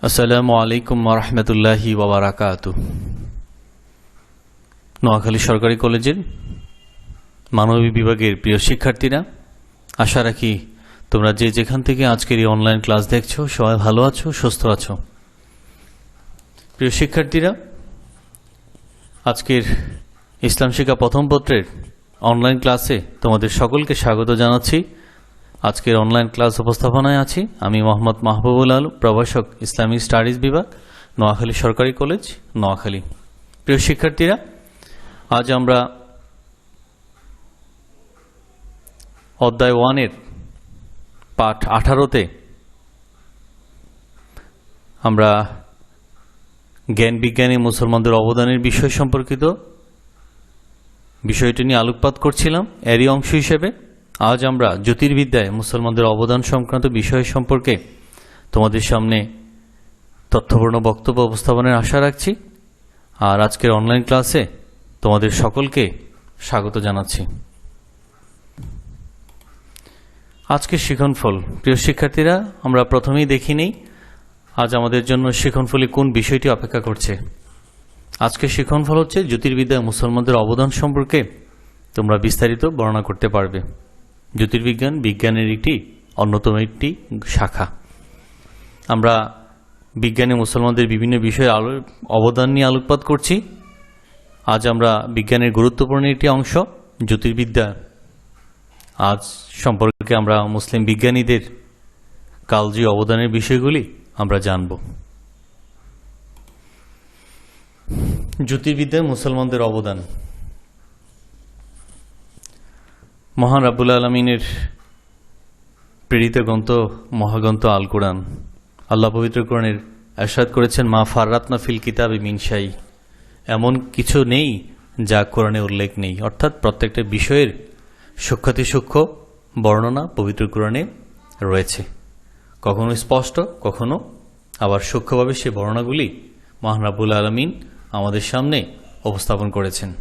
আসসালামু আলাইকুম ওয়া রাহমাতুল্লাহি ওয়া বারাকাতুহু। নোয়াখালী সরকারি কলেজের মানবিক বিভাগের প্রিয় শিক্ষার্থীরা, আশা রাখি তোমরা যে যেখান থেকে আজকের এই অনলাইন ক্লাস দেখছো সবাই ভালো আছো, সুস্থ আছো। প্রিয় শিক্ষার্থীরা, আজকের ইসলাম শিক্ষা প্রথম পত্রের অনলাইন ক্লাসে তোমাদের সকলকে স্বাগত জানাচ্ছি। আজকের অনলাইন ক্লাস উপস্থাপনায় আছি আমি মোহাম্মদ মাহবুবুল আলম, প্রভাষক, ইসলামিক স্টাডিজ বিভাগ, নোয়াখালী সরকারি কলেজ, নোয়াখালী। প্রিয় শিক্ষার্থীরা, আজ আমরা অধ্যায় 1-এর পাঠ 18-তে আমরা জ্ঞান বিজ্ঞানে মুসলমানদের অবদানের বিষয় সম্পর্কিত বিষয়টি নিয়ে আলোকপাত করছিলাম। এরই অংশ হিসেবে আজ আমরা জ্যোতির্বিদ্যায় মুসলমানদের অবদান সংক্রান্ত বিষয় সম্পর্কে তোমাদের সামনে তথ্যপূর্ণ বক্তব্য উপস্থাপনের আশা রাখছি। আর আজকের অনলাইন ক্লাসে তোমাদের সকলকে স্বাগত জানাচ্ছি। আজকের শিক্ষণফল, প্রিয় শিক্ষার্থীরা, আমরা প্রথমেই দেখি নেই আজ আমাদের জন্য শিক্ষণফলে কোন বিষয়টি অপেক্ষা করছে। আজকের শিক্ষণফল হচ্ছে জ্যোতির্বিদ্যায় মুসলমানদের অবদান সম্পর্কে তোমরা বিস্তারিত বর্ণনা করতে পারবে। জ্যোতির্বিজ্ঞান বিজ্ঞানের অন্যতম একটি শাখা। আমরা বিজ্ঞানে মুসলমানদের বিভিন্ন বিষয়ে অবদান নিয়ে আলোকপাত করছি। আজ আমরা বিজ্ঞানের গুরুত্বপূর্ণ একটি অংশ জ্যোতির্বিদ্যা আজ সম্পর্কে আমরা মুসলিম বিজ্ঞানীদের কালজয়ী অবদানের বিষয়গুলি আমরা জানব। জ্যোতির্বিদ্যায় মুসলমানদের অবদান। মহান রাব্বুল আলামিনের প্রেরিত গ্রন্থ মহাগ্রন্থ আল কোরআন, আল্লাহ পবিত্র কোরআনের ইরশাদ করেছেন, মা ফাররাতনা ফিল কিতাবি মিন শাই, এমন কিছু নেই যা কোরআনে উল্লেখ নেই। অর্থাৎ প্রত্যেকটা বিষয়ের সূক্ষ্মাতিসূক্ষ্ম বর্ণনা পবিত্র কোরআনে রয়েছে, কখনো স্পষ্ট, কখনো আবার সূক্ষ্মভাবে সেই বর্ণনাগুলি মহান রাব্বুল আলামিন আমাদের সামনে উপস্থাপন করেছেন।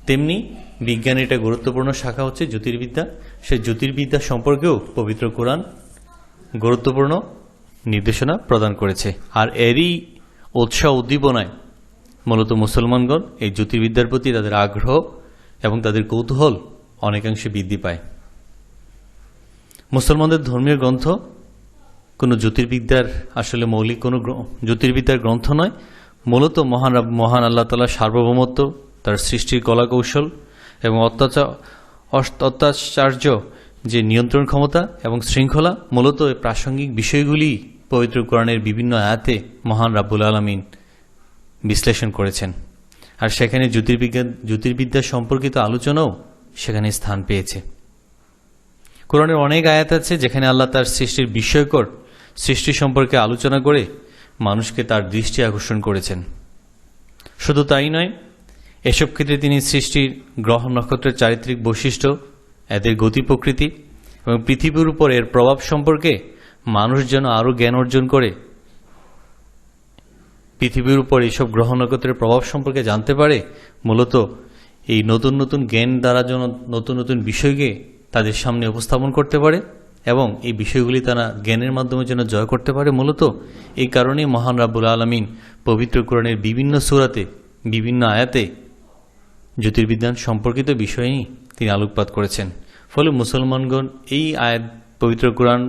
তেমনি বিজ্ঞানের একটা গুরুত্বপূর্ণ শাখা হচ্ছে জ্যোতির্বিদ্যা। সেই জ্যোতির্বিদ্যা সম্পর্কেও পবিত্র কোরআন গুরুত্বপূর্ণ নির্দেশনা প্রদান করেছে। আর এরই উৎসাহ উদ্দীপনায় মূলত মুসলমানগণ এই জ্যোতির্বিদ্যার প্রতি তাদের আগ্রহ এবং তাদের কৌতূহল অনেকাংশে বৃদ্ধি পায়। মুসলমানদের ধর্মীয় গ্রন্থ কোনো জ্যোতির্বিদ্যার আসলে মৌলিক কোনো জ্যোতির্বিদ্যার গ্রন্থ নয়। মূলত মহান আল্লাহ তাআলার সার্বভৌমত্ব, তার সৃষ্টির কলাকৌশল এবং অত্যাচার্য যে নিয়ন্ত্রণ ক্ষমতা এবং শৃঙ্খলা, মূলত এই প্রাসঙ্গিক বিষয়গুলি পবিত্র কোরআনের বিভিন্ন আয়াতে মহান রাব্বুল আলামিন বিশ্লেষণ করেছেন। আর সেখানে জ্যোতির্বিদ্যা সম্পর্কিত আলোচনাও সেখানে স্থান পেয়েছে। কোরআনের অনেক আয়াত আছে যেখানে আল্লাহ তার সৃষ্টির বিস্ময়কর সৃষ্টি সম্পর্কে আলোচনা করে মানুষকে তার দৃষ্টি আকর্ষণ করেছেন। শুধু তাই নয়, এসব ক্ষেত্রে তিনি সৃষ্টির গ্রহ নক্ষত্রের চারিত্রিক বৈশিষ্ট্য, এদের গতি প্রকৃতি এবং পৃথিবীর উপর এর প্রভাব সম্পর্কে মানুষ যেন আরও জ্ঞান অর্জন করে, পৃথিবীর উপর এইসব গ্রহ নক্ষত্রের প্রভাব সম্পর্কে জানতে পারে। মূলত এই নতুন নতুন জ্ঞান দ্বারা যেন নতুন নতুন বিষয়কে তাদের সামনে উপস্থাপন করতে পারে এবং এই বিষয়গুলি তারা জ্ঞানের মাধ্যমে যেন জয় করতে পারে। মূলত এই কারণেই মহান রাব্বুল আলামিন পবিত্র কোরআনের বিভিন্ন সূরাতে, বিভিন্ন আয়াতে জ্যোতির্বিজ্ঞান সম্পর্কিত বিষয় নিয়ে তিনি আলোকপাত করেছেন। ফলে মুসলমানগণ এই আয়াত পবিত্র কোরআন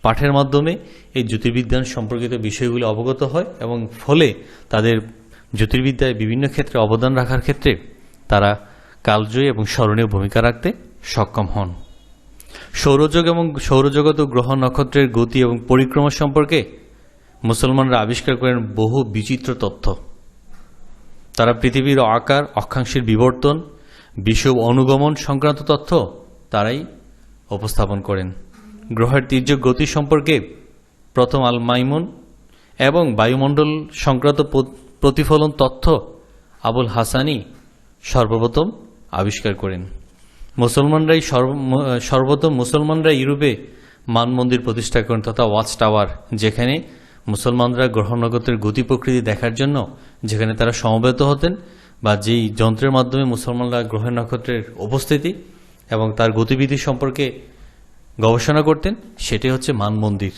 পাঠের মাধ্যমে এই জ্যোতির্বিজ্ঞান সম্পর্কিত বিষয়গুলি অবগত হয় এবং ফলে তাদের জ্যোতির্বিদ্যায় বিভিন্ন ক্ষেত্রে অবদান রাখার ক্ষেত্রে তারা কালজয়ী এবং স্মরণীয় ভূমিকা রাখতে সক্ষম হন। সৌরজগৎ ও গ্রহ নক্ষত্রের গতি এবং পরিক্রমা সম্পর্কে মুসলমানরা আবিষ্কার করেন বহু বিচিত্র তথ্য। তারা পৃথিবীর আকার, অক্ষাংশের বিবর্তন, বিষুব অনুগমন সংক্রান্ত তথ্য তারাই উপস্থাপন করেন। গ্রহের তির্যক গতি সম্পর্কে প্রথম আল মাইমুন এবং বায়ুমণ্ডল সংক্রান্ত প্রতিফলন তথ্য আবুল হাসানি সর্বপ্রথম আবিষ্কার করেন। মুসলমানরা ইউরোপে মানমন্দির প্রতিষ্ঠা করেন তথা ওয়াচ টাওয়ার, যেখানে মুসলমানরা গ্রহ নক্ষত্রের গতি প্রকৃতি দেখার জন্য যেখানে তারা সমবেত হতেন বা যেই যন্ত্রের মাধ্যমে মুসলমানরা গ্রহ নক্ষত্রের উপস্থিতি এবং তার গতিবিধি সম্পর্কে গবেষণা করতেন, সেটাই হচ্ছে মানমন্দির।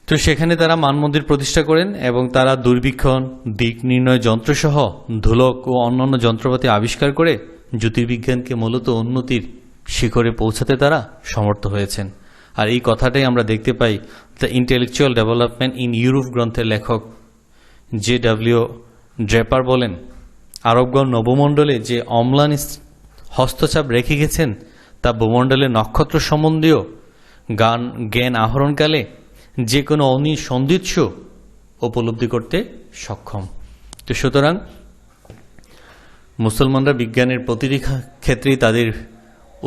তো তো সেখানে তারা মানমন্দির প্রতিষ্ঠা করেন এবং তারা দূরবীক্ষণ, দিক নির্ণয় যন্ত্রসহ ধোলক ও অন্যান্য যন্ত্রপাতি আবিষ্কার করে জ্যোতির্বিজ্ঞানকে মূলত উন্নতির শিখরে পৌঁছাতে তারা সমর্থ হয়েছেন। আর এই কথাটাই আমরা দেখতে পাই the intellectual development in Europe গ্রন্থের লেখক J.W. ড্রেপার বলেন, আরবগণ নবমণ্ডলে যে অম্লান হস্তচাপ রেখে গেছেন তা ভূমণ্ডলের নক্ষত্র সম্বন্ধীয় জ্ঞান আহরণকালে যে কোনো অনিসন্দিচ্ছ উপলব্ধি করতে সক্ষম। তো সুতরাং মুসলমানরা বিজ্ঞানের প্রতিটি ক্ষেত্রেই তাদের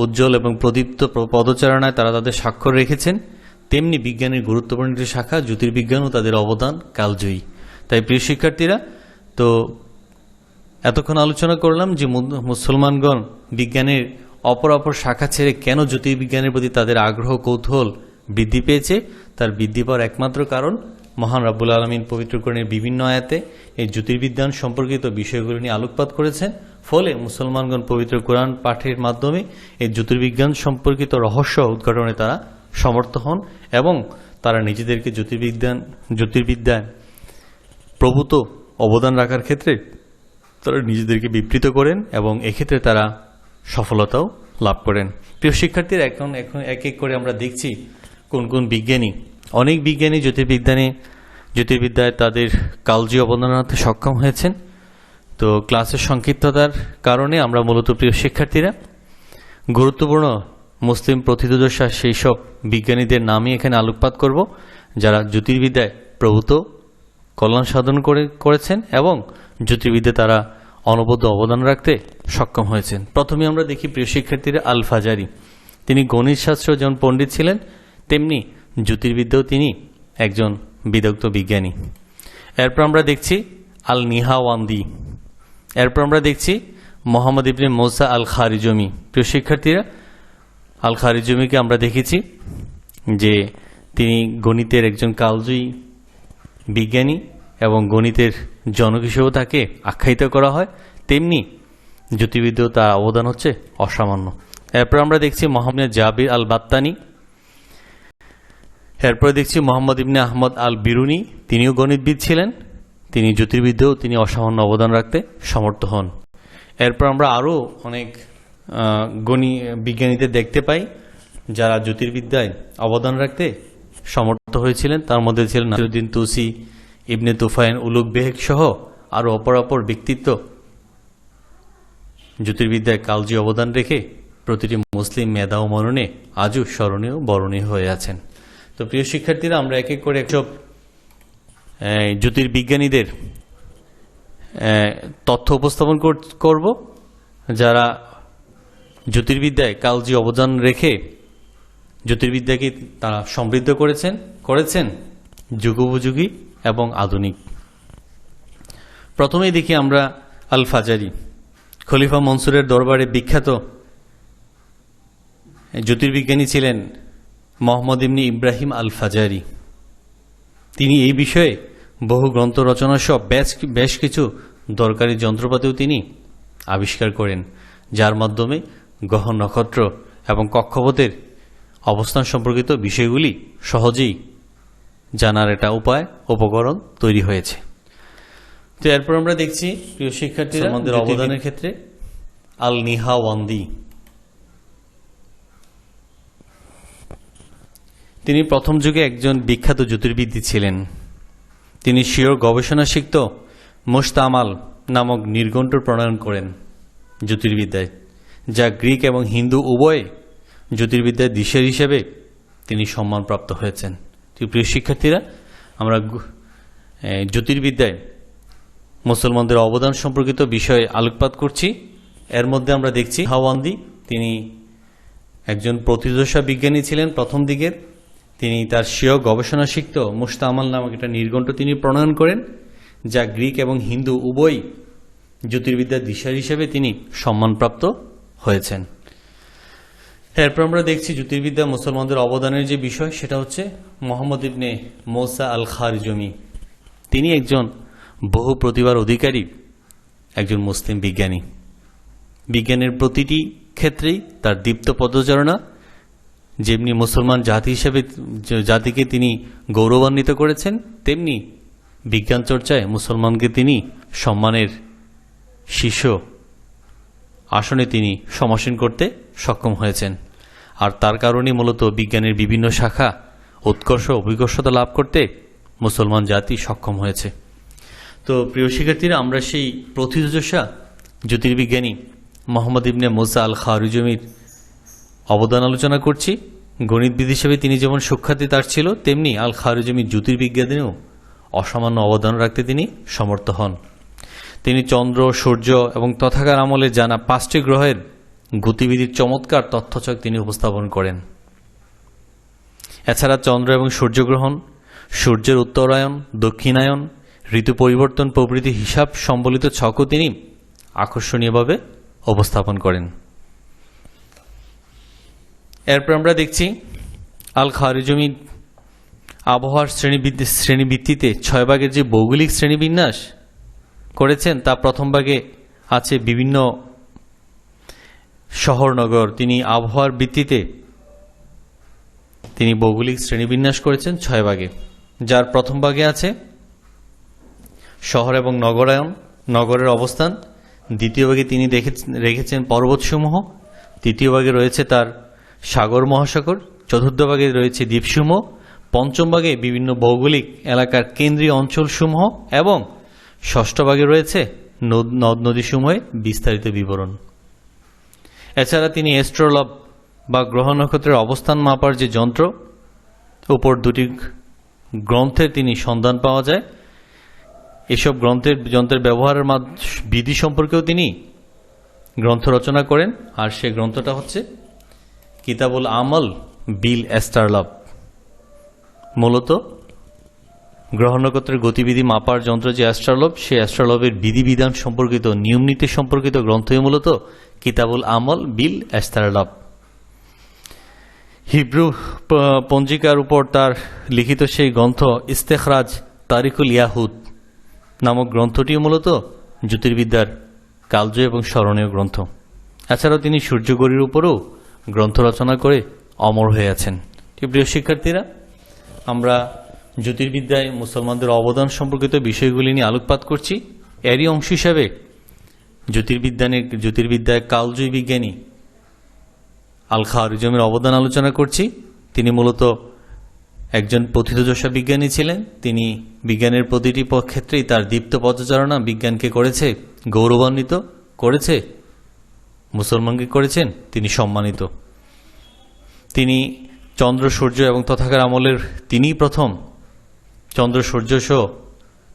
উজ্জ্বল এবং প্রদীপ্ত পদচারণায় তারা তাদের স্বাক্ষর রেখেছেন, তেমনি বিজ্ঞানের গুরুত্বপূর্ণ একটি শাখা জ্যোতির্বিজ্ঞানও তাদের অবদান কালজয়ী। তাই প্রিয় শিক্ষার্থীরা, তো এতক্ষণ আলোচনা করলাম যে মুসলমানগণ বিজ্ঞানের অপর শাখা ছেড়ে কেন জ্যোতির্বিজ্ঞানের প্রতি তাদের আগ্রহ কৌতূহল বৃদ্ধি পেয়েছে। তার বৃদ্ধি পাওয়ার একমাত্র কারণ মহান রাব্বুল আলামিন পবিত্র কোরআনের বিভিন্ন আয়াতে এই জ্যোতির্বিজ্ঞান সম্পর্কিত বিষয়গুলো নিয়ে আলোকপাত করেছেন। ফলে মুসলমানগণ পবিত্র কোরআন পাঠের মাধ্যমে এই জ্যোতির্বিজ্ঞান সম্পর্কিত রহস্য উদ্ঘাটনে তারা সমর্থ হন এবং তারা নিজেদেরকে জ্যোতির্বিদ্যায় প্রভূত অবদান রাখার ক্ষেত্রে তারা নিজেদেরকে বিবৃত করেন এবং এক্ষেত্রে তারা সফলতাও লাভ করেন। প্রিয় শিক্ষার্থীরা, এখন এক এক করে আমরা দেখছি কোন কোন বিজ্ঞানী, অনেক বিজ্ঞানী জ্যোতির্বিদ্যায় তাদের কালজয়ী অবদান রাখতে সক্ষম হয়েছেন। তো ক্লাসের সংক্ষিপ্ততার কারণে আমরা মূলত প্রিয় শিক্ষার্থীরা গুরুত্বপূর্ণ মুসলিম প্রথিতযশা সেই সব বিজ্ঞানীদের নামই এখানে আলোকপাত করব যারা জ্যোতির্বিদ্যায় প্রভূত কল্যাণ সাধন করেছেন এবং জ্যোতির্বিদ্যায় তারা অনবদ্য অবদান রাখতে সক্ষম হয়েছেন। প্রথমে আমরা দেখি প্রিয় শিক্ষার্থীরা আল ফাজারি। তিনি গণিত শাস্ত্র যেমন পণ্ডিত ছিলেন, তেমনি জ্যোতির্বিদ্যাও তিনি একজন বিদগ্ধ বিজ্ঞানী। এরপর আমরা দেখছি আল নিহাওয়ান্দি। এরপর আমরা দেখছি মোহাম্মদ ইবনে মুসা আল খারিজমি। প্রিয় শিক্ষার্থীরা, আল খারিজমিকে আমরা দেখেছি যে তিনি গণিতের একজন কালজয়ী বিজ্ঞানী এবং গণিতের জনক হিসেবেও তাকে আখ্যায়িত করা হয়, তেমনি জ্যোতির্বিদ্যাও তার অবদান হচ্ছে অসামান্য। এরপর আমরা দেখছি মোহাম্মদ জাবির আল বাত্তানি। এরপরে দেখছি মোহাম্মদ ইবনে আহমদ আল বিরুনি, তিনিও গণিতবিদ ছিলেন, তিনি জ্যোতির্বিদ্যাও তিনি অসামান্য অবদান রাখতে সমর্থ হন। এরপর আমরা আরও অনেক বিজ্ঞানীদের দেখতে পাই যারা জ্যোতির্বিদ্যায় অবদান রাখতে সমর্থ হয়েছিলেন। তার মধ্যে ছিলেন নাসিরউদ্দিন তুসি, ইবনে তুফাইল, উলুগ বেহেক সহ আরও অপর ব্যক্তিত্ব জ্যোতির্বিদ্যায় কালজয়ী অবদান রেখে প্রতিটি মুসলিম মেধা ও মননে আজও স্মরণীয় বরণীয় হয়ে আছেন। তো প্রিয় শিক্ষার্থীরা, আমরা এক এক করে একসব জ্যোতির্বিজ্ঞানীদের তথ্য উপস্থাপন করব যারা জ্যোতির্বিদ্যায় কালজয়ী অবদান রেখে জ্যোতির্বিদ্যাকে তারা সমৃদ্ধ করেছেন যুগোপযোগী এবং আধুনিক। প্রথমেই দেখি আমরা আল ফাজারি। খলিফা মনসুরের দরবারে বিখ্যাত জ্যোতির্বিজ্ঞানী ছিলেন মোহাম্মদ ইবনে ইব্রাহিম আল ফাজারি। তিনি এই বিষয়ে বহু গ্রন্থ রচনা সহ বেশ কিছু দরকারি যন্ত্রপাতিও তিনি আবিষ্কার করেন, যার মাধ্যমে গ্রহ, নক্ষত্র এবং কক্ষপথের অবস্থান সম্পর্কিত বিষয়গুলি সহজেই জানার একটা উপকরণ তৈরি হয়েছে। তো এরপর আমরা দেখছি প্রিয় শিক্ষার্থীরা আমাদের অবদানের ক্ষেত্রে আল নিহাওয়ান্দি। তিনি প্রথম যুগে একজন বিখ্যাত জ্যোতির্বিদ ছিলেন। তিনি স্বীয় গবেষণা সিক্ত মুস্তামাল নামক নির্ঘণ্ট প্রণয়ন করেন জ্যোতির্বিদ্যায়, যা গ্রিক এবং হিন্দু উভয়ে জ্যোতির্বিদ্যার দিশারি হিসেবে তিনি সম্মানপ্রাপ্ত হয়েছেন। প্রিয় শিক্ষার্থীরা, আমরা জ্যোতির্বিদ্যায় মুসলমানদের অবদান সম্পর্কিত বিষয়ে আলোকপাত করছি। এর মধ্যে আমরা দেখছি হাওয়ান্দি, তিনি একজন প্রথিতযশা বিজ্ঞানী ছিলেন প্রথম দিকের। তিনি তার স্বীয় গবেষণা সিক্ত মুস্তামাল নামক একটা নির্ঘণ্ট তিনি প্রণয়ন করেন, যা গ্রিক এবং হিন্দু উভয় জ্যোতির্বিদ্যার দিশারি হিসেবে তিনি সম্মানপ্রাপ্ত হয়েছেন। এরপর আমরা দেখছি জ্যোতির্বিদ্যা মুসলমানদের অবদানের যে বিষয়, সেটা হচ্ছে মোহাম্মদ ইবনে মুসা আল খারিজমি। তিনি একজন বহু প্রতিভার অধিকারী একজন মুসলিম বিজ্ঞানী। বিজ্ঞানের প্রতিটি ক্ষেত্রেই তার দীপ্ত পদচারণা যেমনি মুসলমান জাতি হিসেবে জাতিকে তিনি গৌরবান্বিত করেছেন, তেমনি বিজ্ঞান চর্চায় মুসলমানকে তিনি সম্মানের শীর্ষ আসনে তিনি সমাসীন করতে সক্ষম হয়েছেন। আর তার কারণে মূলত বিজ্ঞানের বিভিন্ন শাখা উৎকর্ষ অভিজ্ঞতা লাভ করতে মুসলমান জাতি সক্ষম হয়েছে। তো প্রিয় শিক্ষার্থীরা, আমরা সেই প্রথিতযশা জ্যোতির্বিজ্ঞানী মোহাম্মদ ইবনে মুসা আল খারুজমির অবদান আলোচনা করছি। গণিতবিদ হিসেবে তিনি যেমন সুখ্যাতি তার ছিল, তেমনি আল খারুজমি জ্যোতির্বিজ্ঞানেও অসামান্য অবদান রাখতে তিনি সমর্থ হন। তিনি চন্দ্র, সূর্য এবং তথাকার আমলে জানা 5টি গ্রহের গতিবিধির চমৎকার তথ্যচক তিনি উপস্থাপন করেন। এছাড়া চন্দ্র এবং সূর্যগ্রহণ, সূর্যের উত্তরায়ণ, দক্ষিণায়ন, ঋতু পরিবর্তন প্রভৃতি হিসাব সম্বলিত ছকও তিনি আকর্ষণীয়ভাবে উপস্থাপন করেন। এরপর আমরা দেখছি আল খারুজমি আবহাওয়ার শ্রেণীভিত্তিতে 6 ভাগের যে ভৌগোলিক শ্রেণীবিন্যাস করেছেন, তা প্রথম ভাগে আছে বিভিন্ন শহর নগর। তিনি আবহাওয়ার ভিত্তিতে তিনি ভৌগোলিক শ্রেণীবিন্যাস করেছেন 6 ভাগে, যার প্রথম ভাগে আছে শহর এবং নগরায়ন, নগরের অবস্থান। দ্বিতীয় ভাগে তিনি রেখেছেন পর্বতসমূহ। তৃতীয় ভাগে রয়েছে তার সাগর মহাসাগর। চতুর্থ ভাগে রয়েছে দ্বীপসমূহ। পঞ্চম ভাগে বিভিন্ন ভৌগোলিক এলাকার কেন্দ্রীয় অঞ্চলসমূহ এবং ষষ্ঠ ভাগে রয়েছে নদ নদীসমূহের বিস্তারিত বিবরণ। এছাড়া তিনি অ্যাস্ট্রোলব বা গ্রহ নক্ষত্রের অবস্থান মাপার যে যন্ত্র, উপর 2টি গ্রন্থে তিনি সন্ধান পাওয়া যায়। এসব যন্ত্রের ব্যবহারের বিধি সম্পর্কেও তিনি গ্রন্থ রচনা করেন। আর সে গ্রন্থটা হচ্ছে কিতাবুল আমল বিল অ্যাস্ট্রোলব। মূলত গ্রহ নক্ষত্রের গতিবিধি মাপার যন্ত্র যে অ্যাস্ট্রোলব, সেই অ্যাস্ট্রোলবের বিধিবিধান সম্পর্কিত, নিয়মনীতি সম্পর্কিত গ্রন্থই মূলত কিতাবুল আমল বিল অ্যাস্ট্রোলব। হিব্রু পঞ্জিকার উপর তার লিখিত সেই গ্রন্থ ইস্তেখরাজ তারিকুল ইয়াহুদ নামক গ্রন্থটিও মূলত জ্যোতির্বিদ্যার কালজয়ী এবং স্মরণীয় গ্রন্থ। এছাড়াও তিনি সূর্যগড়ির উপরও গ্রন্থ রচনা করে অমর হয়ে আছেন। প্রিয় শিক্ষার্থীরা, আমরা জ্যোতির্বিদ্যায় মুসলমানদের অবদান সম্পর্কিত বিষয়গুলি নিয়ে আলোকপাত করছি। এরই অংশ হিসাবে জ্যোতির্বিদ্যায় কালজয়ী বিজ্ঞানী আল খারুজমির অবদান আলোচনা করছি। তিনি মূলত একজন প্রথিতযশা বিজ্ঞানী ছিলেন। তিনি বিজ্ঞানের প্রতিটি ক্ষেত্রেই তার দীপ্ত পদচারণা বিজ্ঞানকে করেছে গৌরবান্বিত, করেছে মুসলমানকে করেছেন তিনি সম্মানিত। তিনি চন্দ্র, সূর্য এবং তথাকার আমলের তিনি প্রথম চন্দ্র, সূর্য সহ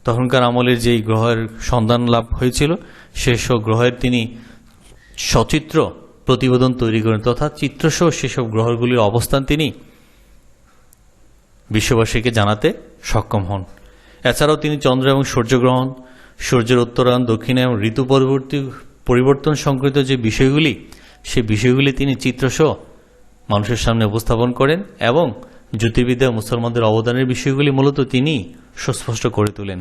তখনকার আমলের যেই গ্রহের সন্ধান লাভ হয়েছিল, সেসব গ্রহের তিনি সচিত্র প্রতিবেদন তৈরি করেন, তথা চিত্রসহ সেসব গ্রহগুলির অবস্থান তিনি বিশ্ববাসীকে জানাতে সক্ষম হন। এছাড়াও তিনি চন্দ্র এবং সূর্যগ্রহণ, সূর্যের উত্তরায়ণ, দক্ষিণায়ন, ঋতু পরিবর্তন সংক্রান্ত যে বিষয়গুলি, সেই বিষয়গুলি তিনি চিত্রসহ মানুষের সামনে উপস্থাপন করেন এবং জ্যোতির্বিদ্যায় মুসলমানদের অবদানের বিষয়গুলি মূলত তিনি সুস্পষ্ট করে তোলেন।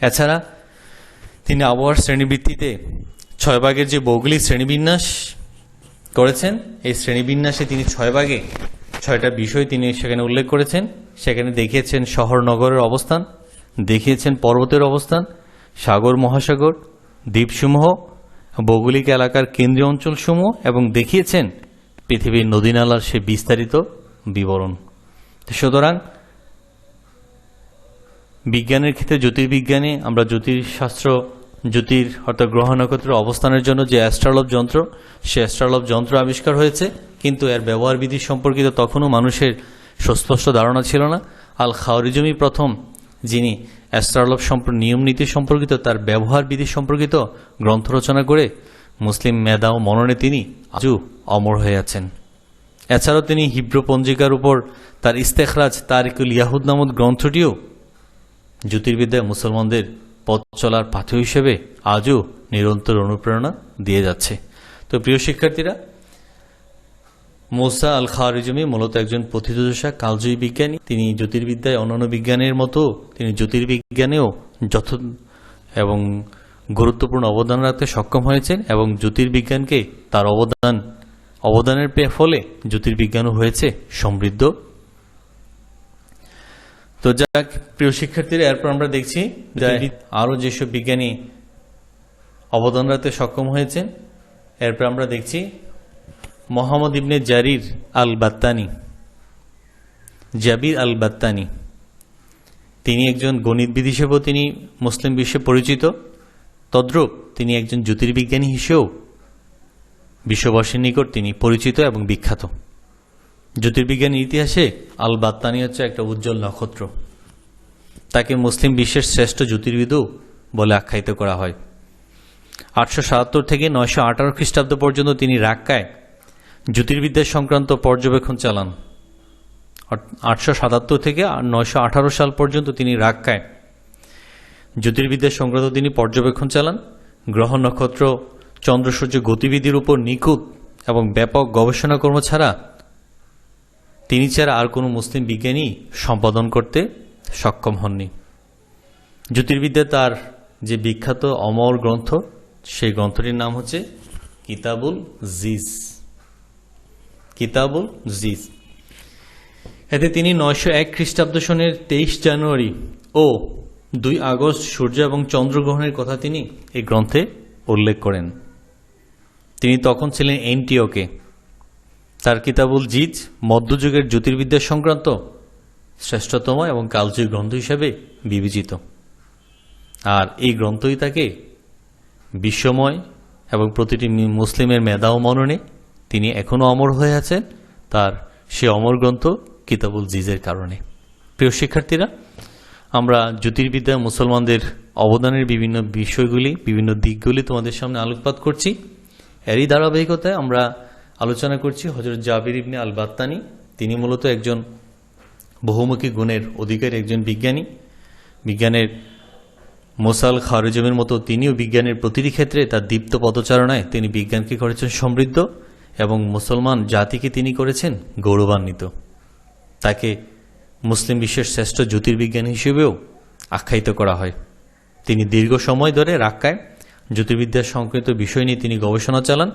এছাড়া তিনি আবহাওয়ার শ্রেণীভিত্তিতে 6 ভাগের যে ভৌগোলিক শ্রেণীবিন্যাস করেছেন, এই শ্রেণীবিন্যাসে তিনি 6 ভাগে 6টা বিষয় তিনি সেখানে উল্লেখ করেছেন। সেখানে দেখিয়েছেন শহর নগরের অবস্থান, দেখিয়েছেন পর্বতের অবস্থান, সাগর মহাসাগর, দ্বীপসমূহ, ভৌগোলিক এলাকার কেন্দ্রীয় অঞ্চলসমূহ এবং দেখিয়েছেন পৃথিবীর নদীনালার সে বিস্তারিত বিবরণ। সুতরাং বিজ্ঞানের ক্ষেত্রে জ্যোতির্বিজ্ঞানে আমরা জ্যোতিষশাস্ত্র, অর্থাৎ গ্রহ নক্ষত্রের অবস্থানের জন্য যে অ্যাস্ট্রোলব যন্ত্র, সে অ্যাস্ট্রোলব যন্ত্র আবিষ্কার হয়েছে, কিন্তু এর ব্যবহার বিধি সম্পর্কিত তখনও মানুষের সুস্পষ্ট ধারণা ছিল না। আল খারুজমি প্রথম যিনি অ্যাস্ট্রোলব নিয়ম নীতি সম্পর্কিত তার ব্যবহার বিধি সম্পর্কিত গ্রন্থ রচনা করে মুসলিম মেধা ও মননে তিনি আজও অমর হয়ে আছেন। এছাড়াও তিনি হিব্রু পঞ্জিকার উপর তার ইস্তেখরাজ তারিকুল ইয়াহুদ নামক গ্রন্থটিও জ্যোতির্বিদ্যায় মুসলমানদের পথ চলার পাথে হিসেবে আজও নিরন্তর অনুপ্রেরণা দিয়ে যাচ্ছে। তো প্রিয় শিক্ষার্থীরা, মুসা আল খারুজমি মূলত একজন প্রথিতযশা কালজয়ী বিজ্ঞানী। তিনি জ্যোতির্বিদ্যায় অন্যান্য বিজ্ঞানের মতো তিনি জ্যোতির্বিজ্ঞানেও এবং গুরুত্বপূর্ণ অবদান রাখতে সক্ষম হয়েছেন এবং জ্যোতির্বিজ্ঞানকে তার অবদান অবদানের ফলে জ্যোতির্বিজ্ঞানও হয়েছে সমৃদ্ধ। তো যাক প্রিয় শিক্ষার্থীরা, এরপর আমরা দেখছি আরো যেসব বিজ্ঞানী অবদান রাখতে সক্ষম হয়েছে। এরপর আমরা দেখছি মোহাম্মদ ইবনে জারির আল বাত্তানি, জাবির আল বাত্তানি। তিনি একজন গণিতবিদ হিসেবেও তিনি মুসলিম বিশ্বে পরিচিত, তদ্রূপ তিনি একজন জ্যোতির্বিজ্ঞানী হিসেবেও বিশ্ববাসীর নিকট তিনি পরিচিত এবং বিখ্যাত। জ্যোতির্বিজ্ঞানের ইতিহাসে আল বাত্তানি হচ্ছে একটা উজ্জ্বল নক্ষত্র। তাকে মুসলিম বিশ্বের শ্রেষ্ঠ জ্যোতির্বিদও বলে আখ্যায়িত করা হয়। 877 থেকে 918 খ্রিস্টাব্দ পর্যন্ত তিনি রাক্কায় জ্যোতির্বিদ্যা সংক্রান্ত পর্যবেক্ষণ চালান। 877 থেকে 918 সাল পর্যন্ত তিনি রাক্কায় জ্যোতির্বিদ্যা সংক্রান্ত তিনি পর্যবেক্ষণ চালান। গ্রহ নক্ষত্র চন্দ্র সূর্য গতিবিধির উপর নিখুঁত এবং ব্যাপক গবেষণা কর্ম ছাড়া তিনি ছাড়া আর কোনো মুসলিম বিজ্ঞানী সম্পাদন করতে সক্ষম হননি। জ্যোতির্বিদ্যা তার যে বিখ্যাত অমর গ্রন্থ, সেই গ্রন্থটির নাম হচ্ছে কিতাবুল জিজ। কিতাবুল জিজ। এতে তিনি 901 খ্রিস্টাব্দ সনের 23 জানুয়ারি ও 2 আগস্ট সূর্য এবং চন্দ্রগ্রহণের কথা তিনি এই গ্রন্থে উল্লেখ করেন। তিনি তখন ছিলেন এন্টিওকে। তার কিতাবুল জিজ মধ্যযুগের জ্যোতির্বিদ্যা সংক্রান্ত শ্রেষ্ঠতম এবং কালজয়ী গ্রন্থ হিসেবে বিবেচিত। আর এই গ্রন্থই তাকে বিশ্বময় এবং প্রতিটি মুসলিমের মেধা ও মননে তিনি এখনও অমর হয়ে আছেন তার সে অমর গ্রন্থ কিতাবুল জিজের কারণে। প্রিয় শিক্ষার্থীরা, আমরা জ্যোতির্বিদ্যা মুসলমানদের অবদানের বিভিন্ন বিষয়গুলি, বিভিন্ন দিকগুলি তোমাদের সামনে আলোকপাত করছি। এরই ধারাবাহিকতায় আমরা আলোচনা করছি হযরত জাবির ইবনে আল বাত্তানি। তিনি মূলত একজন বহুমুখী গুণের অধিকারী একজন বিজ্ঞানী। বিজ্ঞানের মোসাল খারিজমের মতো তিনিও বিজ্ঞানের প্রতিটি ক্ষেত্রে তার দীপ্ত পদচারণায় তিনি বিজ্ঞানকে করেছেন সমৃদ্ধ এবং মুসলমান জাতিকে তিনি করেছেন গৌরবান্বিত। তাকে মুসলিম বিশ্বের শ্রেষ্ঠ জ্যোতির্বিজ্ঞানী হিসেবেও আখ্যায়িত করা হয়। তিনি দীর্ঘ সময় ধরে রাক্কায় জ্যোতির্বিদ্যা সংক্রান্ত বিষয় নিয়ে তিনি গবেষণা চালান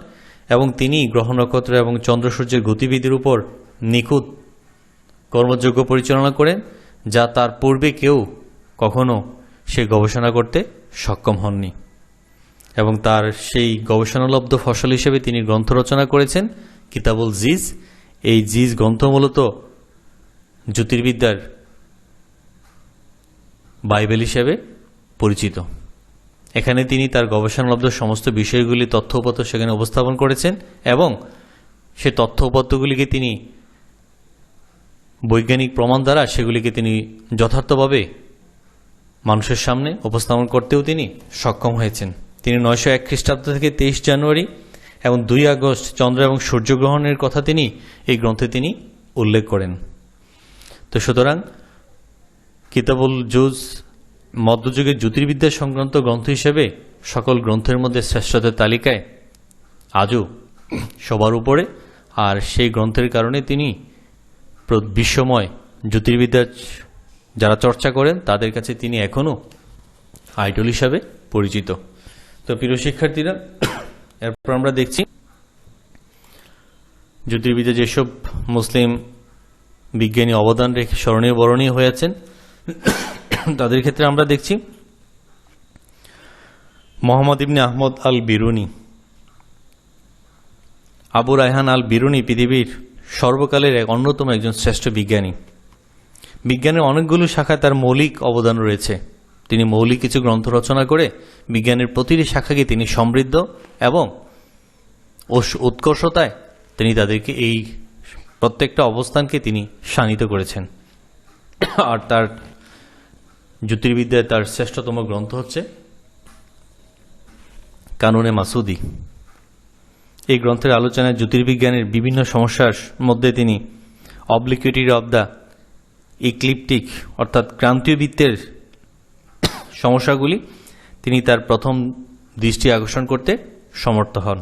এবং তিনি গ্রহ নক্ষত্র এবং চন্দ্র সূর্যের গতিবিধির উপর নিখুঁত কর্মযোগ্য পরিচালনা করেন, যা তার পূর্বে কেউ কখনো সে গবেষণা করতে সক্ষম হননি। এবং তার সেই গবেষণালব্ধ ফসল হিসেবে তিনি গ্রন্থ রচনা করেছেন কিতাবুল জিজ। এই জিজ গ্রন্থ মূলত জ্যোতির্বিদ্যার বাইবেল হিসেবে পরিচিত। এখানে তিনি তার গবেষণালব্ধ সমস্ত বিষয়গুলি তথ্য উপাত্ত সেখানে উপস্থাপন করেছেন এবং সে তথ্য উপাত্তগুলিকে তিনি বৈজ্ঞানিক প্রমাণ দ্বারা সেগুলিকে তিনি যথার্থভাবে মানুষের সামনে উপস্থাপন করতেও তিনি সক্ষম হয়েছেন। তিনি 901 খ্রিস্টাব্দ থেকে 23 জানুয়ারি এবং 2 আগস্ট চন্দ্র এবং সূর্যগ্রহণের কথা তিনি এই গ্রন্থে তিনি উল্লেখ করেন। তো সুতরাং কিতাবুল জুজ মধ্যযুগের জ্যোতির্বিদ্যা সংক্রান্ত গ্রন্থ হিসেবে সকল গ্রন্থের মধ্যে শ্রেষ্ঠতার তালিকায় আজও সবার উপরে। আর সেই গ্রন্থের কারণে তিনি বিশ্বময় জ্যোতির্বিদ্যা যারা চর্চা করেন তাদের কাছে তিনি এখনও আইডল হিসাবে পরিচিত। তো প্রিয় শিক্ষার্থীরা, এরপর আমরা দেখছি জ্যোতির্বিদ্যা যেসব মুসলিম বিজ্ঞানী অবদান রেখে স্মরণীয় বরণীয় হয়ে আছেন তাদের ক্ষেত্রে আমরা দেখছি মোহাম্মদ ইবনে আহমদ আল বিরুনি। আবু রায়হান আল বিরুনি পৃথিবীর সর্বকালের এক অন্যতম একজন শ্রেষ্ঠ বিজ্ঞানী। বিজ্ঞানের অনেকগুলো শাখায় তার মৌলিক অবদান রয়েছে। তিনি মৌলিক কিছু গ্রন্থ রচনা করে বিজ্ঞানের প্রতিটি শাখাকে তিনি সমৃদ্ধ এবং উৎকর্ষতায় তিনি তাদেরকে এই প্রত্যেকটা অবস্থানকে তিনি শানিত করেছেন। আর তার জ্যোতির্বিদ্যায় তার শ্রেষ্ঠতম গ্রন্থ হচ্ছে কানুনে মাসুদি। এই গ্রন্থের আলোচনায় জ্যোতির্বিজ্ঞানের বিভিন্ন সমস্যার মধ্যে তিনি অবলিকুইটি অব দ্য ইক্লিপটিক অর্থাৎ ক্রান্তীয় বৃত্তের সমস্যাগুলি তিনি তার প্রথম দৃষ্টি আকর্ষণ করতে সমর্থ হন।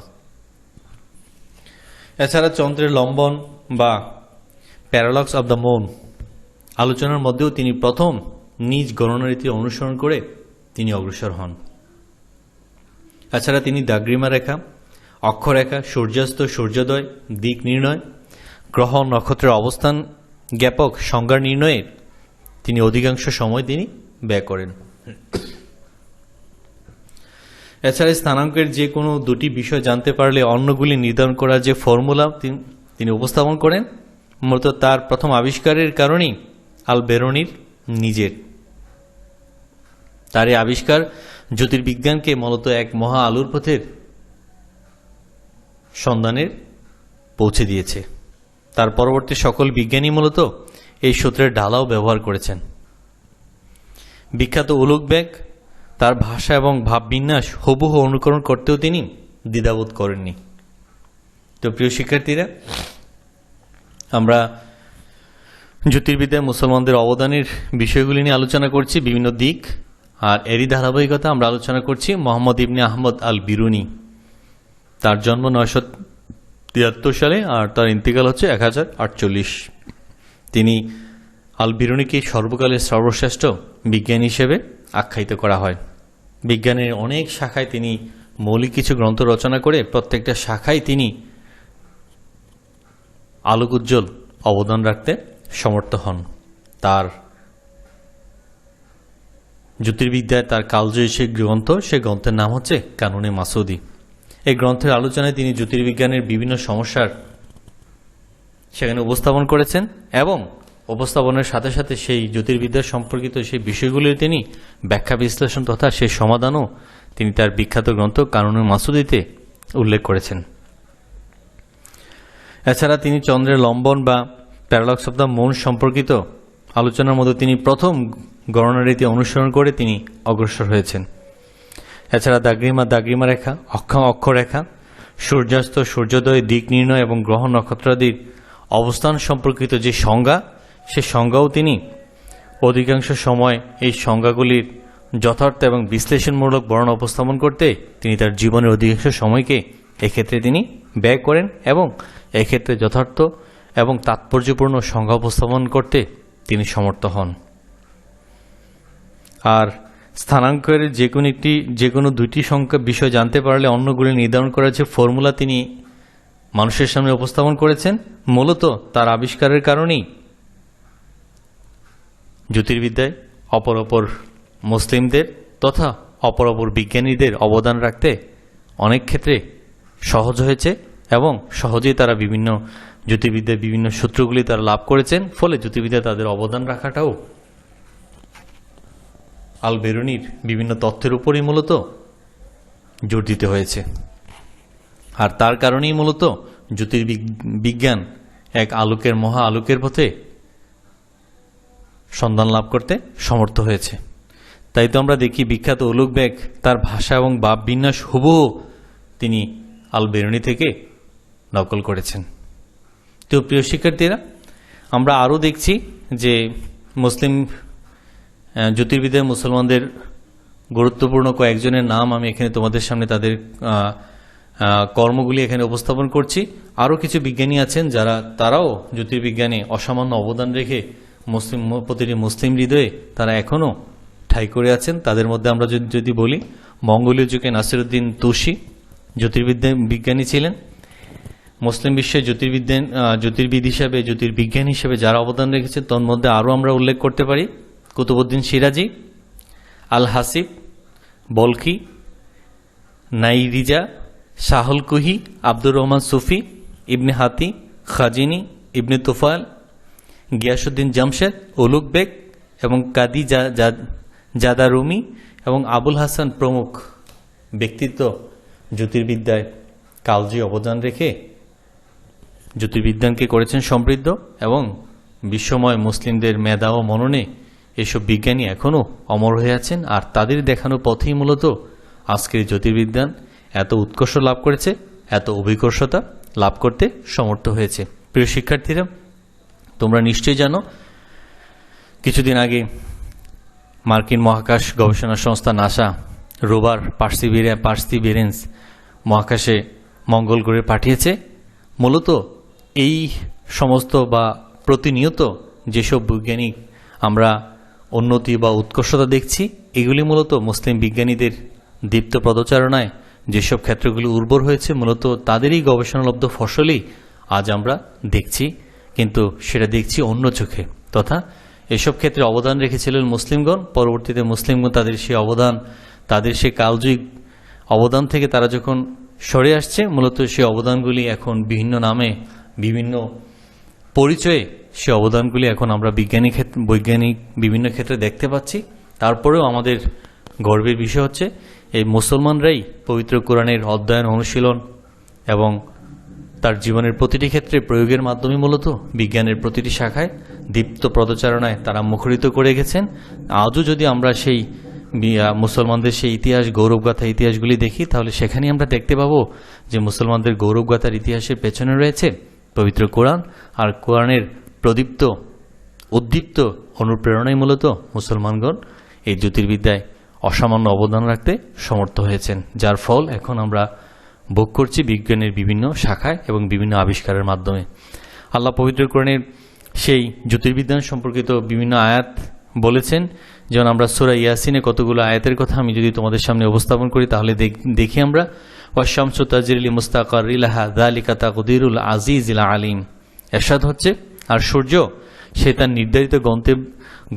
এছাড়া চন্দ্রের লম্বন বা প্যারালক্স অব দ্য মুন আলোচনার মধ্যেও তিনি প্রথম নিজ গণনারীতি অনুসরণ করে তিনি অগ্রসর হন। এছাড়া তিনি দাগ্রিমা রেখা অক্ষরেখা, সূর্যাস্ত, সূর্যোদয়, দিক নির্ণয়, গ্রহ নক্ষত্রের অবস্থান জ্ঞাপক সংজ্ঞা নির্ণয়ের তিনি অধিকাংশ সময় তিনি ব্যয় করেন। এছাড়া স্থানাঙ্কের যে কোনো দুটি বিষয় জানতে পারলে অন্যগুলি নির্ধারণ করার যে ফর্মুলা তিনি উপস্থাপন করেন, মূলত তার প্রথম আবিষ্কারের কারণেই আল বেরুনির নিজের। তার এই আবিষ্কার জ্যোতির্বিজ্ঞানকে মূলত এক মহা আলোর পথের সন্ধানের পৌঁছে দিয়েছে। তার পরবর্তী সকল বিজ্ঞানী মূলত এই সূত্রের ডালাও ব্যবহার করেছেন। বিখ্যাত উলুগ বেগ তার ভাষা এবং ভাববিন্যাস হুবহু অনুকরণ করতেও তিনি দ্বিধাবোধ করেননি। তো প্রিয় শিক্ষার্থীরা, আমরা জ্যোতির্বিদ্যায় মুসলমানদের অবদানের বিষয়গুলি নিয়ে আলোচনা করছি, বিভিন্ন দিক, আর এরই ধারাবাহিকতা আমরা আলোচনা করছি মোহাম্মদ ইবনে আহমদ আল বিরুনি। তার জন্ম 973 সালে আর তার ইন্তিকাল হচ্ছে 1048। তিনি আল বিরুনিকে সর্বকালের সর্বশ্রেষ্ঠ বিজ্ঞানী হিসেবে আখ্যায়িত করা হয়। বিজ্ঞানের অনেক শাখায় তিনি মৌলিক কিছু গ্রন্থ রচনা করে প্রত্যেকটা শাখায় তিনি আলোক উজ্জ্বল অবদান রাখতে সমর্থ হন। তার জ্যোতির্বিদ্যায় তার কালজয়ী সে গ্রন্থ, সে গ্রন্থের নাম হচ্ছে কানুনে মাসুদি। এই গ্রন্থের আলোচনায় তিনি জ্যোতির্বিজ্ঞানের বিভিন্ন সমস্যার সেখানে উপস্থাপন করেছেন এবং উপস্থাপনের সাথে সাথে সেই জ্যোতির্বিদ্যা সম্পর্কিত সেই বিষয়গুলির তিনি ব্যাখ্যা বিশ্লেষণ তথা সেই সমাধানও তিনি তার বিখ্যাত গ্রন্থ কানুনে মাসুদিতে উল্লেখ করেছেন। এছাড়া তিনি চন্দ্রের লম্বন বা প্যারালক্স অব দ্য মুন সম্পর্কিত আলোচনার মধ্যে তিনি প্রথম গণনা রীতি অনুসরণ করে তিনি অগ্রসর হয়েছেন। এছাড়া দাগ্রিমা রেখা, অক্ষরেখা, সূর্যাস্ত, সূর্যোদয়, দিক নির্ণয় এবং গ্রহ নক্ষত্রাদির অবস্থান সম্পর্কিত যে সংজ্ঞা, সে সংজ্ঞাও তিনি অধিকাংশ সময় এই সংজ্ঞাগুলির যথার্থ এবং বিশ্লেষণমূলক বর্ণনা উপস্থাপন করতে তিনি তার জীবনের অধিকাংশ সময়কে এক্ষেত্রে তিনি ব্যয় করেন এবং এক্ষেত্রে যথার্থ এবং তাৎপর্যপূর্ণ সংজ্ঞা উপস্থাপন করতে তিনি সমর্থ হন। আর স্থানাঙ্কের যে কোনো দুইটি সংখ্যা বিষয় জানতে পারলে অন্যগুলি নির্ধারণ করার যে ফর্মুলা তিনি মানুষের সামনে উপস্থাপন করেছেন, মূলত তার আবিষ্কারের কারণেই জ্যোতির্বিদ্যায় অপর মুসলিমদের তথা অপর বিজ্ঞানীদের অবদান রাখতে অনেক ক্ষেত্রে সহজ হয়েছে এবং সহজেই তারা বিভিন্ন জ্যোতির্বিদ্যার বিভিন্ন সূত্রগুলি তারা লাভ করেছেন। ফলে জ্যোতির্বিদ্যায় তাদের অবদান রাখাটাও আল বেরুনির বিভিন্ন তথ্যের উপরই মূলত জোর দিতে হয়েছে। আর তার কারণেই মূলত জ্যোতির্বিজ্ঞান এক আলোকের মহা আলোকের পথে সন্ধান লাভ করতে সমর্থ হয়েছে। তাই তো আমরা দেখি বিখ্যাত উলুগ বেগ তার ভাষা এবং ভাববিন্যাস হুবহু তিনি আল বেরুনি থেকে নকল করেছেন। তো প্রিয় শিক্ষার্থীরা, আমরা আরও দেখছি যে মুসলিম জ্যোতির্বিদ্যায় মুসলমানদের গুরুত্বপূর্ণ কয়েকজনের নাম আমি এখানে তোমাদের সামনে তাদের কর্মগুলি এখানে উপস্থাপন করছি। আরও কিছু বিজ্ঞানী আছেন তারাও জ্যোতির্বিজ্ঞানে অসামান্য অবদান রেখে প্রতিটি মুসলিম হৃদয়ে তারা এখনও ঠাঁই করে আছেন। তাদের মধ্যে আমরা যদি বলি, মঙ্গোলীয় যুগে নাসিরউদ্দিন তুসি বিজ্ঞানী ছিলেন। মুসলিম বিশ্বে জ্যোতির্বিজ্ঞান হিসেবে যারা অবদান রেখেছেন তার মধ্যে আরও আমরা উল্লেখ করতে পারি কুতুবউদ্দিন সিরাজি, আল হাসিব, বলখি, নাইরিজা, শাহুল কুহি, আব্দুর রহমান সুফি, ইবনে হাতি, খাজিনী, ইবনে তুফাইল, গিয়াসউদ্দিন জামশেদ, উলুগ বেগ এবং কাদি জাদা রুমি এবং আবুল হাসান প্রমুখ ব্যক্তিত্ব জ্যোতির্বিদ্যায় কালজয়ী অবদান রেখে জ্যোতির্বিজ্ঞানকে করেছেন সমৃদ্ধ এবং বিশ্বময় মুসলিমদের মেধা ও মননে এসব বিজ্ঞানী এখনও অমর হয়ে আছেন। আর তাদের দেখানো পথেই মূলত আজকের জ্যোতির্বিজ্ঞান এত উৎকর্ষ লাভ করেছে, এত অভিকর্ষতা লাভ করতে সমর্থ হয়েছে। প্রিয় শিক্ষার্থীরা, তোমরা নিশ্চয়ই জানো কিছুদিন আগে মার্কিন মহাকাশ গবেষণা সংস্থা নাসা রোভার পার্সিভিয়ারেন্স মহাকাশে মঙ্গল গ্রহে পাঠিয়েছে। মূলত এই সমস্ত বা প্রতিনিয়ত যেসব বৈজ্ঞানিক আমরা উন্নতি বা উৎকর্ষতা দেখছি, এগুলি মূলত মুসলিম বিজ্ঞানীদের দীপ্ত পদচারণায় যেসব ক্ষেত্রগুলো উর্বর হয়েছে মূলত তাদেরই গবেষণালব্ধ ফসলই আজ আমরা দেখছি, কিন্তু সেটা দেখছি অন্য চোখে। তথা এসব ক্ষেত্রে অবদান রেখেছিলেন মুসলিমগণ। পরবর্তীতে মুসলিমগণ তাদের সেই অবদান, তাদের সেই কালজয়ী অবদান থেকে তারা যখন সরে আসছে, মূলত সেই অবদানগুলি এখন বিভিন্ন নামে, বিভিন্ন পরিচয়ে সে অবদানগুলি এখন আমরা বৈজ্ঞানিক বিভিন্ন ক্ষেত্রে দেখতে পাচ্ছি। তারপরেও আমাদের গর্বের বিষয় হচ্ছে এই মুসলমানরাই পবিত্র কোরআনের অধ্যয়ন, অনুশীলন এবং তার জীবনের প্রতিটি ক্ষেত্রে প্রয়োগের মাধ্যমে মূলত বিজ্ঞানের প্রতিটি শাখায় দীপ্ত পদচারণায় তারা মুখরিত করে গেছেন। আজও যদি আমরা সেই মুসলমানদের সেই ইতিহাস, গৌরবগাথা ইতিহাসগুলি দেখি, তাহলে সেখানে আমরা দেখতে পাবো যে মুসলমানদের গৌরবগাথার ইতিহাসের পেছনে রয়েছে পবিত্র কোরআন। আর কোরআনের উদ্দীপ্ত অনুপ্রেরণায় মূলত মুসলমানগণ এই জ্যোতির্বিদ্যায় অসামান্য অবদান রাখতে সমর্থ হয়েছেন, যার ফল এখন আমরা ভোগ করছি বিজ্ঞানের বিভিন্ন শাখায় এবং বিভিন্ন আবিষ্কারের মাধ্যমে। আল্লাহ পবিত্র কোরআনের সেই জ্যোতির্বিজ্ঞান সম্পর্কিত বিভিন্ন আয়াত বলেছেন। যেমন আমরা সূরা ইয়াসিনে কতগুলো আয়াতের কথা আমি যদি তোমাদের সামনে উপস্থাপন করি, তাহলে দেখি আমরা ওয়াশ-শামসু তাজরি লিমুস্তাকাররিন লাহা যালিকা তাকদীরুল আজিজিল আলিম। এরশাদ হচ্ছে, আর সূর্য সে তার নির্ধারিত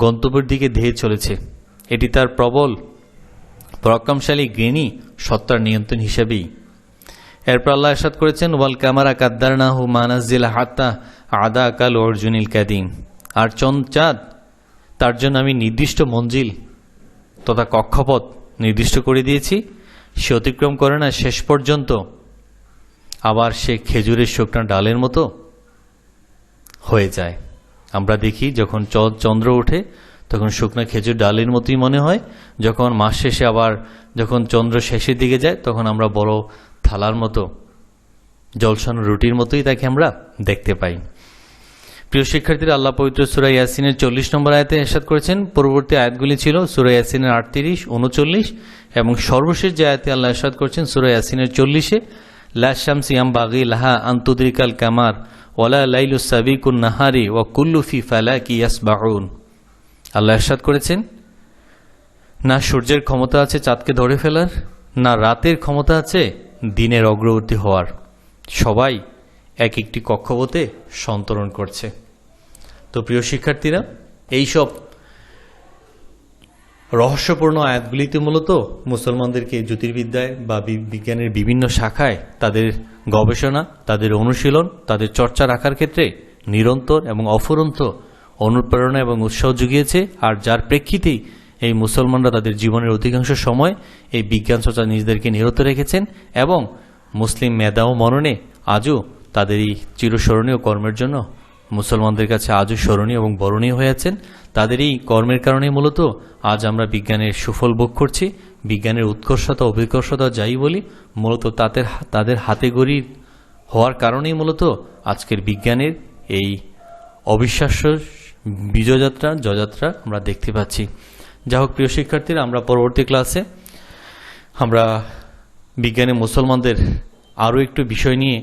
গন্তব্যের দিকে ধেয়ে চলেছে, এটি তার প্রবল পরাক্রমশালী জ্ঞানী সত্তার নিয়ন্ত্রণ হিসেবেই। এরপর আল্লাহ ইরশাদ করেছেন, ওয়াল কামারা কাদ্দারনাহু মানাজিল হাত্তা আদা কাল অর্জুনিল কাদিম। আর চাঁদ তার জন্য আমি নির্দিষ্ট মঞ্জিল তথা কক্ষপথ নির্দিষ্ট করে দিয়েছি, সে অতিক্রম করে না, শেষ পর্যন্ত আবার সে খেজুরের শুকনা ডালের মতো হয়ে যায়। আমরা দেখি যখন চন্দ্র ওঠে তখন শুকনা খেজুর ডালের মতোই মনে হয়, যখন মাস শেষে আবার যখন চন্দ্র শেষের দিকে যায় তখন আমরা বড় থালার মতো, জলসানো রুটির মতোই তাকে আমরা দেখতে পাই। প্রিয় শিক্ষার্থীরা, আল্লাহ পবিত্র সূরা ইয়াসিনের 40 নম্বর আয়াতে ইরশাদ করেছেন। পরবর্তী আয়াতগুলি ছিল সূরা ইয়াসিনের 38, 39 এবং সর্বশেষ যে আয়াতে আল্লাহ ইরশাদ করেছেন সূরা ইয়াসিনের 40-এ, লা শামসি ইয়ামবাগি লাহা আন তুদরিকাল কামার ওয়ালা লাইলু সাবিকুন নাহারি ওয়া কুল্লু ফি ফালাকি ইয়াসবাউন। আল্লাহ ইরশাদ করেছেন, না সূর্যের ক্ষমতা আছে চাঁদকে ধরে ফেলার, না রাতের ক্ষমতা আছে দিনের অগ্রবর্তী হওয়ার, সবাই এক একটি কক্ষপথে সন্তরণ করছে। তো প্রিয় শিক্ষার্থীরা, এইসব রহস্যপূর্ণ আয়াতগুলিতে মূলত মুসলমানদেরকে জ্যোতির্বিদ্যায় বা বিজ্ঞানের বিভিন্ন শাখায় তাদের গবেষণা, তাদের অনুশীলন, তাদের চর্চা রাখার ক্ষেত্রে নিরন্তর এবং অফুরন্ত অনুপ্রেরণা এবং উৎসাহ জুগিয়েছে। আর যার প্রেক্ষিতেই এই মুসলমানরা তাদের জীবনের অধিকাংশ সময় এই বিজ্ঞান চর্চা নিজেদেরকে নিরত রেখেছেন এবং মুসলিম মেধা ও মননে আজও তাদের এই চিরস্মরণীয় কর্মের জন্য মুসলমানদের কাছে আজও স্মরণীয় এবং বরণীয় হয়ে আছেন। তাদের এই কর্মের কারণে মূলত আজ আমরা বিজ্ঞানের সুফল ভোগ করছি। বিজ্ঞানের উৎকর্ষতা, অভিকর্ষতা যাই বলি, মূলত তাদের হাতে গড়ি হওয়ার কারণেই মূলত আজকের বিজ্ঞানের এই অবিশ্বাস্য বিজয়যাত্রা, জয়যাত্রা আমরা দেখতে পাচ্ছি। যাই হোক প্রিয় শিক্ষার্থীরা, আমরা পরবর্তী ক্লাসে আমরা বিজ্ঞানের মুসলমানদের আরও একটু বিষয় নিয়ে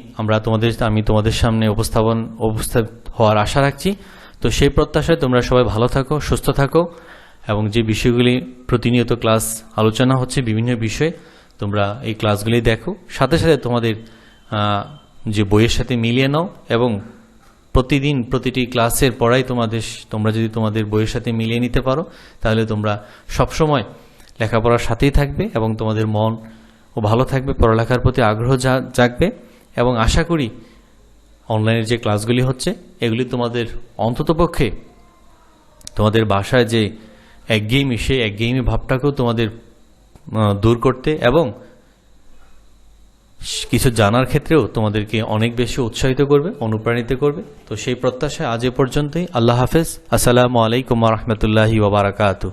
আমি তোমাদের সামনে উপস্থিত হওয়ার আশা রাখছি। তো সেই প্রত্যাশায় তোমরা সবাই ভালো থাকো, সুস্থ থাকো এবং যে বিষয়গুলি প্রতিনিয়ত ক্লাস আলোচনা হচ্ছে বিভিন্ন বিষয়, তোমরা এই ক্লাসগুলি দেখো, সাথে সাথে তোমাদের যে বইয়ের সাথে মিলিয়ে নাও এবং প্রতিদিন প্রতিটি ক্লাসের পড়াই তোমরা যদি তোমাদের বইয়ের সাথে মিলিয়ে নিতে পারো, তাহলে তোমরা সবসময় লেখাপড়ার সাথেই থাকবে এবং তোমাদের মন ও ভালো থাকবে, পড়ালেখার প্রতি আগ্রহ জাগবে। এবং আশা করি অনলাইনের যে ক্লাসগুলি হচ্ছে এগুলি তোমাদের অন্ততপক্ষে তোমাদের বাসায় যে একঘেয়েমি, সেই একঘেয়েমি ভাবটাকেও তোমাদের দূর করতে এবং কিছু জানার ক্ষেত্রেও তোমাদেরকে অনেক বেশি উৎসাহিত করবে, অনুপ্রাণিত করবে। তো সেই প্রত্যাশায় আজ এ পর্যন্তই। আল্লাহ হাফেজ। আসসালামু আলাইকুম ওয়া রাহমাতুল্লাহি ওয়া বারাকাতুহু।